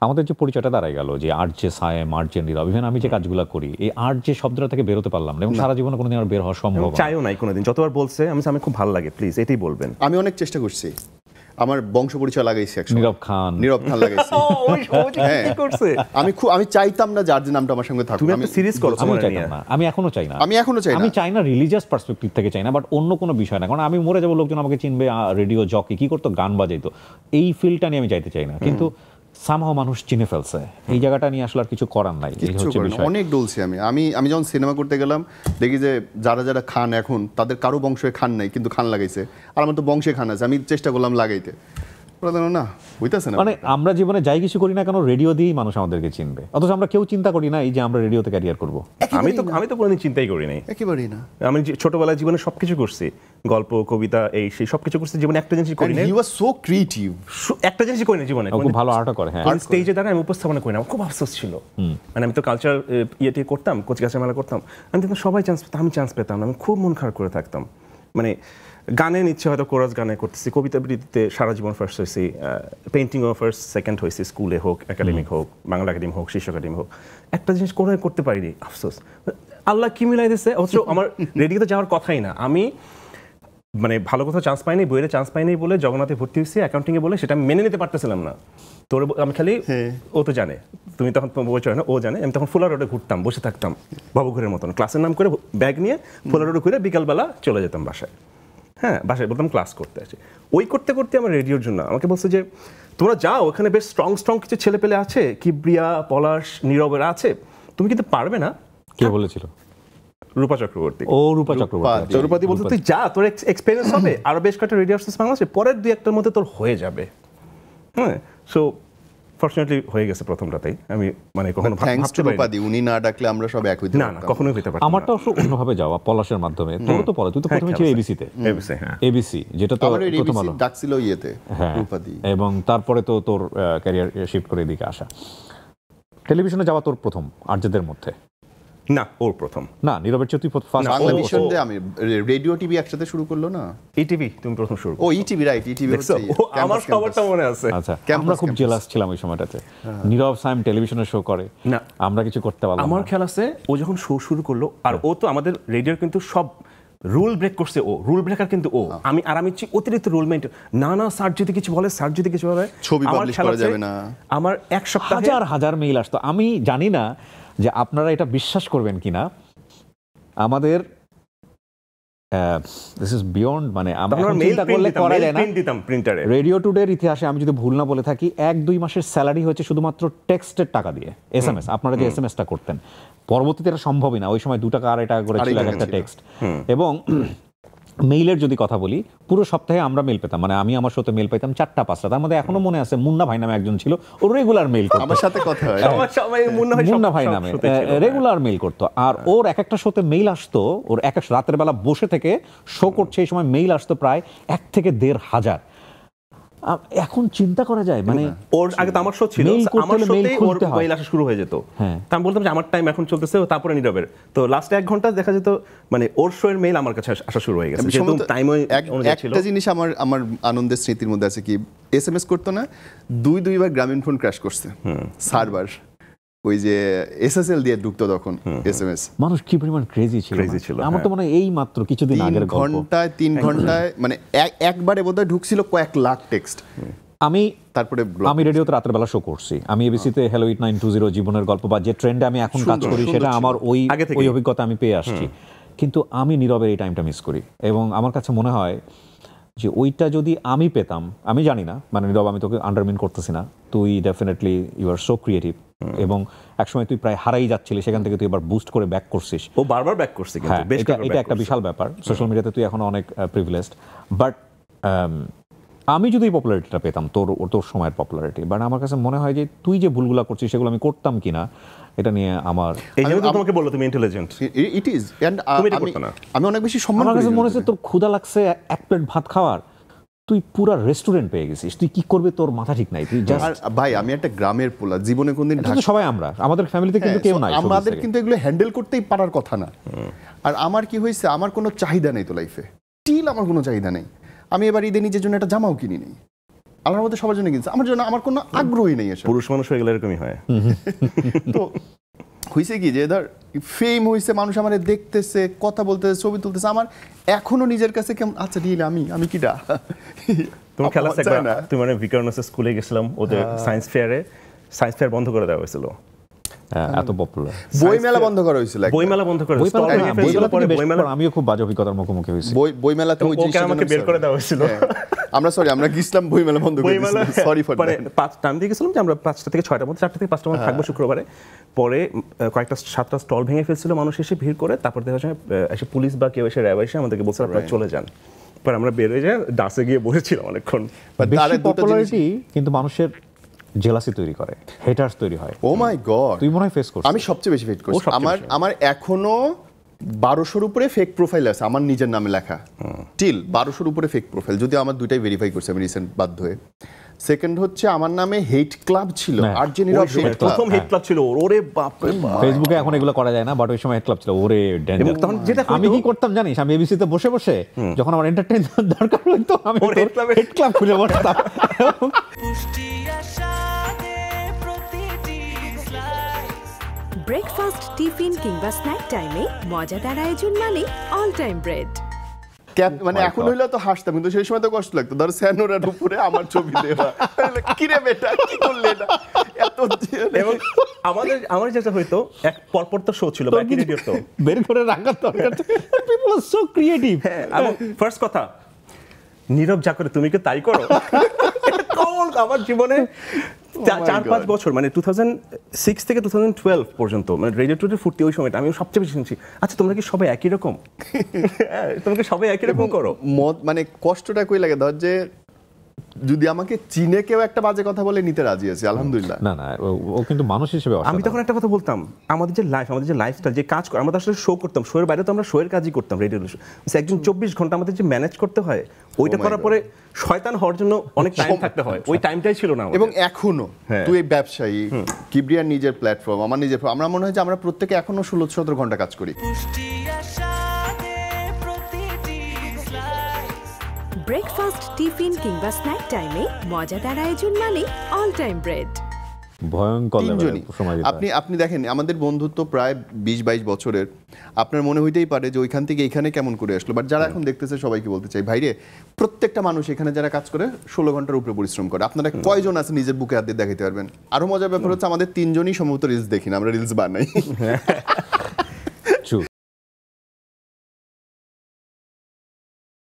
আমাদের যে পরিচয়টা দাঁড়ায় গেল যে আর্ট যে সায়েম, আর্ট যে নীরব, ইভেন আমি যে কাজগুলো করি, এই আর্ট যে শব্দটা থেকে বেরোতে পারলাম না এবং সারা জীবনে কোনোদিন আর বের হওয়া সম্ভব না। চাইও নাই কোনোদিন, যতবার বলছে আমি খুব ভালো লাগে, প্লিজ এটাই বলবেন। আমি অনেক চেষ্টা করছি, আমার বংশ পরিচয় লাগাইছি নীরব খান লাগাইছি। আমি চাইতাম না যে আর্ট নামটা আমার সঙ্গে থাকুক। তুমি একটা সিরিজ করো, আমি চাইতাম না, আমি এখনো চাই না, আমি চাই না রিলিজিয়াস পার্সপেক্টিভ থেকে চাই না, বাট অন্য কোনো বিষয় না, কারণ আমি মরে যাবো, লোকজন আমাকে চিনবে, রেডিও জকি কি করতো, গান বাজাইতো, এই ফিল্ডটা নিয়ে আমি যাইতে চাই না। কিন্তু সামহাও মানুষ চিনে ফেলছে, এই জায়গাটা নিয়ে আসলে আর কিছু করার নাই। অনেক ডলছি আমি যখন সিনেমা করতে গেলাম দেখি যে যারা যারা খান এখন তাদের কারো বংশে খান নাই, কিন্তু খান লাগাইছে, আর আমার তো বংশে খান আছে, আমি চেষ্টা করলাম লাগাইতে, না হইতাছে না। মানে আমরা জীবনে যাই কিছু করি না কেন, রেডিও দিয়েই মানুষ আমাদেরকে চিনবে, অথচ আমরা কেউ চিন্তা করি না এই যে আমরা রেডিওতে ক্যারিয়ার করব। আমি তো কোনোদিন চিন্তাই করি নাই, একেবারেই না। আমি ছোটবেলায় জীবনে সবকিছু করছি, গল্প, কবিতা, এই সেই সবকিছু করছি, জীবনে একটা জিনিস করি না। হি ওয়াজ সো ক্রিয়েটিভ, একটা জিনিস করি না জীবনে, খুব ভালো আর্টও করে। হ্যাঁ, স্টেজে দাঁড়ায় আমি উপস্থাপনা করি না, আমার খুব আফসোস ছিল। মানে আমি তো কালচার ইয়েটি করতাম, কচিকাঁচা মেলা করতাম, আমি দেখতাম সবাই চান্স পেতাম, আমি চান্স পেতাম না, আমি খুব মন খারাপ করে থাকতাম। মানে গানে নিচ্ছে হয়তো কোরাস গানে করতেছি, কবিতা আবৃত্তিতে সারা জীবন ফার্স্ট হয়েছি, পেইন্টিংও ফার্স্ট সেকেন্ড হয়েছি, স্কুলে হোক, একাডেমিক হোক, বাংলা একাডেমি হোক, শীর্ষ একাডেমি হোক, একটা জিনিস করতে পারিনি, আফসোস। আল্লাহ কি মিলাই দিচ্ছে, অথচ আমার রেডিওতে যাওয়ার কথাই না, আমি মানে ভালো কোথাও চান্স পাইনি, বইয়ের চান্স পাইনি বলে জগন্নাথে ভর্তি হয়েছি অ্যাকাউন্টিংয়ে বলে, সেটা আমি মেনে নিতে পারতেছিলাম না। তোর আমি খালি, ও তো জানে, তুমি তখন পরিচয় না, ও জানে, আমি তখন ফুলা রোডে ঘুরতাম, বসে থাকতাম বাবুঘরের মতন, ক্লাসের নাম করে ব্যাগ নিয়ে ফুলা রোডে ঘুরে বিকালবেলা চলে যেতাম বাসায়। হ্যাঁ, বাসায় বলতাম ক্লাস করতে আসি। ওই করতে করতে আমার রেডিওর জন্য আমাকে বলছে যে তোমরা যাও, ওখানে বেশ স্ট্রং কিছু ছেলে পেলে আছে, কিবরিয়া, পলাশ, নীরবেরা আছে, তুমি কিন্তু পারবে না। কে বলেছিল? রূপা চক্রবর্তী। ও রূপা চক্রবর্তী বলতো তুই যা, তোর এক্সপেরিয়েন্স হবে, আরো বেশ কয়েকটা রেডিও স্টেশন বাংলাদেশে পরের 2-1টার মধ্যে তোর হয়ে যাবে। হ্যাঁ, সো ফরচুনেটলি হয়ে গেছে প্রথমটাতেই। আমি মানে কখনো ভাবতে পারিনি উনি না ডাকলে আমরা সব এক হইতে না, কখনোই হইতে পারতাম না। আমারটা অবশ্য অন্যভাবে যাওয়া, পলাশের মাধ্যমে। তোর তো পলা, তুই তো প্রথমে ছিল এবিসিতে। হ্যাঁ, এবিসি যেটা তো প্রথম আলো ডাকছিল ইয়েতে, রূপাদি, এবং তারপরে তো তোর ক্যারিয়ার শিফট করে এদিকে আসা। টেলিভিশনে যাওয়া তোর প্রথম আর্যদের মধ্যে? না, ওর প্রথম না, নীরবের চেয়ে তুই ফার্স্ট। বাংলা মিশন দিয়ে আমি রেডিও টিভি একসাথে শুরু করলো না, ইটিভি তুমি প্রথম শুরু। ও ইটিভি, রাইট, ইটিভি হচ্ছে আমার খবরটা মনে আছে। আচ্ছা, আমরা খুব জেলাস ছিলাম ওই সময়টাতে। নীরব সাইম টেলিভিশনে শো করে, না আমরা কিছু করতে পারলাম না। আমার খেয়াল আছে ও যখন শো শুরু করলো, আর ও তো আমাদের রেডিওর কিন্তু সব রুল ব্রেক করছে, ও রুল ব্রেকার কিন্তু ও। আমি অতিরিক্ত রুল মেইনটেইন, না স্যার যদি কিছু বলে, ছবি পাবলিশ করা যাবে না। আমার এক সপ্তাহে হাজার মেইল আসতো। আমি জানি না যে আপনারা এটা বিশ্বাস করবেন কিনা, আমাদের দিস ইজ বিয়ন্ড, মানে আমরা চিন্তা করলে করা যায় না। রেডিও টুডের ইতিহাসে আমি যদি ভুল না বলে থাকি, 1-2 মাসের স্যালারি হয়েছে শুধুমাত্র টেক্সটের টাকা দিয়ে, এসএমএস, আপনারা যে এসএমএসটা করতেন। পরবর্তীতে এটা সম্ভবই না, ওই সময় 2 টাকা 2.5 টাকা করে ছিল একটা টেক্সট। এবং মেইলের যদি কথা বলি, পুরো সপ্তাহে আমরা মেইল পেতাম, মানে আমি আমার সাথে মেইল পাইতাম 4টা-5টা। তার মধ্যে এখনো মনে আছে মুন্না ভাই নামে একজন ছিল, ও রেগুলার মেইল করতো, আমার সাথে কথা হয়, মুন্না ভাই নামে রেগুলার মেইল করতো। আর ওর এক একটা শোতে মেইল আসতো, ওর এক এক রাতের বেলা বসে থেকে শো করছে, এই সময় মেইল আসতো প্রায় 1 থেকে 1.5 হাজার। এখন চিন্তা করা যায়, মানে ওর আগে তো আমার শো ছিল, আমার শোতেই ওর মেইল আসা শুরু হয়ে যেত। তা আমি বলতাম যে আমার টাইম এখন চলতেছে, তারপরে নীরবের তো লাস্ট 1 ঘন্টা দেখা যেত, মানে ওর শো এর মেইল আমার কাছে আসা শুরু হয়ে গেছে। যেহেতু টাইম অনুযায়ী ছিল। একটা জিনিস আমার আনন্দের স্মৃতির মধ্যে আছে কি, এসএমএস করতো না, 2-2বার গ্রামীণ ফোন ক্র্যাশ করছে সার্ভার, ওই যে এসএসএল দিয়ে ঢুকতো তখন এসএমএস। মানুষ কি পরিমাণ ক্রেজি ছিল। আমার তো মনে হয় এই মাত্র কিছুদিন আগের গল্প, 3 ঘন্টায় মানে একবারে বোধহয় ঢুকছিল কয়েক লাখ টেক্সট। আমি রেডিওতে রাতের বেলা শো করছি, আমি এবিসিতে হ্যালো 8920 জীবনের গল্প, বা যে ট্রেন্ডে আমি এখন কাজ করি সেটা আমার ওই অভিজ্ঞতা আমি পেয়ে আসছি। কিন্তু আমি নীরবের এই টাইমটা মিস করি, এবং আমার কাছে মনে হয় যে ওইটা যদি আমি পেতাম, আমি জানি না, মানে নীরব আমি তোকে আন্ডারমিন করতেছি না, তুই definitely you are so creative, এবং একসময় তুই প্রায় হারাই যাচ্ছিলি, সেখান থেকে তুই এবার বুস্ট করে ব্যাক করছিস। ও বারবার ব্যাক করছে, কিন্তু এটা একটা বিশাল ব্যাপার। সোশ্যাল মিডিয়াতে তুই এখন অনেক প্রিভিলেজড, বাট আমি যদি এই পপুলারিটিটা পেতাম, তোর সময়ের পপুলারিটি, বাট আমার কাছে মনে হয় যে তুই যে ভুলগুলো করছিস সেগুলো আমি করতাম কিনা, এটা নিয়ে আমার, এই জন্য তো তোমাকে বললো তুমি ইন্টেলিজেন্ট, ইট ইজ, এন্ড আমি অনেক বেশি সম্মান করি। আমার কাছে মনে হচ্ছে তোর ক্ষুধা লাগছে 1 প্লেট ভাত খাওয়ার, তুই পুরা রেস্টুরেন্ট পেয়ে গেছিস, তুই কি করবে তোর মাথা ঠিক নাই। তুই জাস্ট, ভাই আমি একটা গ্রামের পোলা, জীবনে কোনদিন ঢাকা, সবাই আমরা, আমাদের ফ্যামিলিতে কিন্তু কেউ নাই, আমাদের কিন্তু এগুলো হ্যান্ডেল করতেই পারার কথা না। আর আমার কি হয়েছে, আমার কোনো চাহিদা নেই তো লাইফে, টিল আমার কোনো চাহিদা নেই। আমি এবার ঈদে নিজের জন্য একটা জামাও কিনি নেই, আল্লাহর মধ্যে সবার জন্য কিনছে, আমার জন্য আমার কোনো আগ্রহই নেই আসলে। পুরুষ মানুষ হয়ে গেলে এরকমই হয়। তো হয়েছে কি যে ধর ফেম হয়েছে, মানুষ আমার দেখতেছে, কথা বলতেছে, ছবি তুলতেছে, আমার এখনো নিজের কাছে কেমন আচ্ছা রিয়েলি আমি কিটা। তোমার খেলা আছে একবার, তুমি মানে ভিকারুননিসের স্কুলে গেছিলাম, ওদের সায়েন্স ফেয়ার বন্ধ করে দেওয়া হয়েছিল। এত পপুলার বইমেলা বন্ধ করা হয়েছিল, বইমেলা বন্ধ করে আমিও খুব বাজে অভিজ্ঞতার মুখোমুখি হয়েছি। বইমেলাতে ওই ওকে আমাকে বের করে দেওয়া হয়েছিল। আমরা গেছিলাম বইমেলা বন্ধ করে দিয়েছিল, সরি ফর দ্যাট। 5টা আমি গেছিলাম যে আমরা 5টা থেকে 6টার মধ্যে, 4টা থেকে 5টার মধ্যে থাকবো শুক্রবারে। পরে কয়েকটা 7টা স্টল ভেঙে ফেলছিল, মানুষ এসে ভিড় করে, তারপর দেখা যায় এসে পুলিশ বা কেউ এসে র্যাব এসে আমাদেরকে বলছে আপনারা চলে যান। পরে আমরা বের হয়ে যাই, ডাসে গিয়ে বসেছিলাম অনেকক্ষণ। বেশি পপুলারিটি কিন্তু মানুষের জেলাসি তৈরি করে, হেটার্স তৈরি হয়। ও মাই গড, তুই মনে হয় ফেস করছিস। আমি সবচেয়ে বেশি ফেস করছি। আমার এখনো 1200-র উপরে ফেক প্রোফাইল আছে আমার নিজের নামে লেখা, টিল 1200-র উপরে ফেক প্রোফাইল, যদি আমার দুইটাই ভেরিফাই করছি আমি রিসেন্ট বাধ্য হয়ে। সেকেন্ড হচ্ছে আমার নামে হেট ক্লাব ছিল, আর্জেন্টিনার প্রথম হেট ক্লাব ছিল। ওরে বাপ রে বাপ, ফেসবুকে এখন এগুলো করা যায় না, বাট ওই সময় হেট ক্লাব ছিল। ওরে ডেঞ্জার। তখন যেটা আমি কি করতাম জানিস, আমি এবিসিতে বসে বসে যখন আমার এন্টারটেইন দরকার হতো আমি হেট ক্লাব খুলে বসতাম। ব্রেকফাস্ট, টিফিন কিংবা স্ন্যাক টাইমে মজাদার আয়োজন মানে অল টাইম ব্রেড। মানে এখন হইলে তো হাসতাম, কিন্তু সেই সময় তো কষ্ট লাগতো। ধর স্যানোরার উপরে আমার ছবি দেওয়া, কি রে বেটা কি করলে এটা এত। এবং আমার যেটা হইতো, এক পরপর তো শো ছিল বাকি রেডিও, তো বের করে রাখার দরকার। পিপল আর সো ক্রিয়েটিভ। এবং ফার্স্ট কথা, নীরব যা করে তুমি কি তাই করো। আমার জীবনে 4-5 বছর, মানে 2006 থেকে 2012 পর্যন্ত, মানে রেডিও টুডে ফুটতে ওই সময়টা আমি সবচেয়ে বেশি শুনছি, আচ্ছা তোমরা কি সবাই একই রকম, তোমরা সবাই একই রকম করো। মানে কষ্টটা কই লাগে, ধর যে যদি আমাকে চিনে কেউ একটা বাজে কথা বলে নিতে রাজি আছে, আলহামদুলিল্লাহ। না ও কিন্তু মানুষ হিসেবে আমি তখন একটা কথা বলতাম, আমাদের যে লাইফস্টাইল যে কাজ করে, আমরা আসলে শো করতাম, শোয়ের বাইরে তো আমরা শোয়ের কাজই করতাম, রেডিও একজন 24 ঘন্টা আমাদের যে ম্যানেজ করতে হয়, ওইটা করার পরে শয়তান হওয়ার জন্য অনেক টাইম থাকতে হয়, ওই টাইমটাই ছিল না। এবং এখনো তুই এই ব্যবসায়ী, কিবরিয়ার নিজের প্ল্যাটফর্ম, আমার নিজের, আমরা মনে হয় যে আমরা প্রত্যেকে এখনো 16-17 ঘন্টা কাজ করি। ব্রেকফাস্ট, টিফিন কিংবা স্ন্যাক টাইমে মজাদার আয়োজন মানে অল টাইম ব্রেড। ভয়ঙ্কর সময়। আপনি দেখেন আমাদের বন্ধুত্ব প্রায় 20-22 বছরের, আপনার মনে হইতেই পারে যে ওইখান থেকে এইখানে কেমন করে আসলো, বাট যারা এখন দেখতেছে সবাইকে বলতে চাই, ভাইরে প্রত্যেকটা মানুষ এখানে যারা কাজ করে 16 ঘন্টার উপরে পরিশ্রম করে। আপনারা কয়জন আছে নিজের বুকে হাত দিয়ে দেখাতে পারবেন? আরো মজার ব্যাপার হচ্ছে আমাদের 3জনই সম্ভবত রিলস দেখি না, আমরা রিলস বানাই।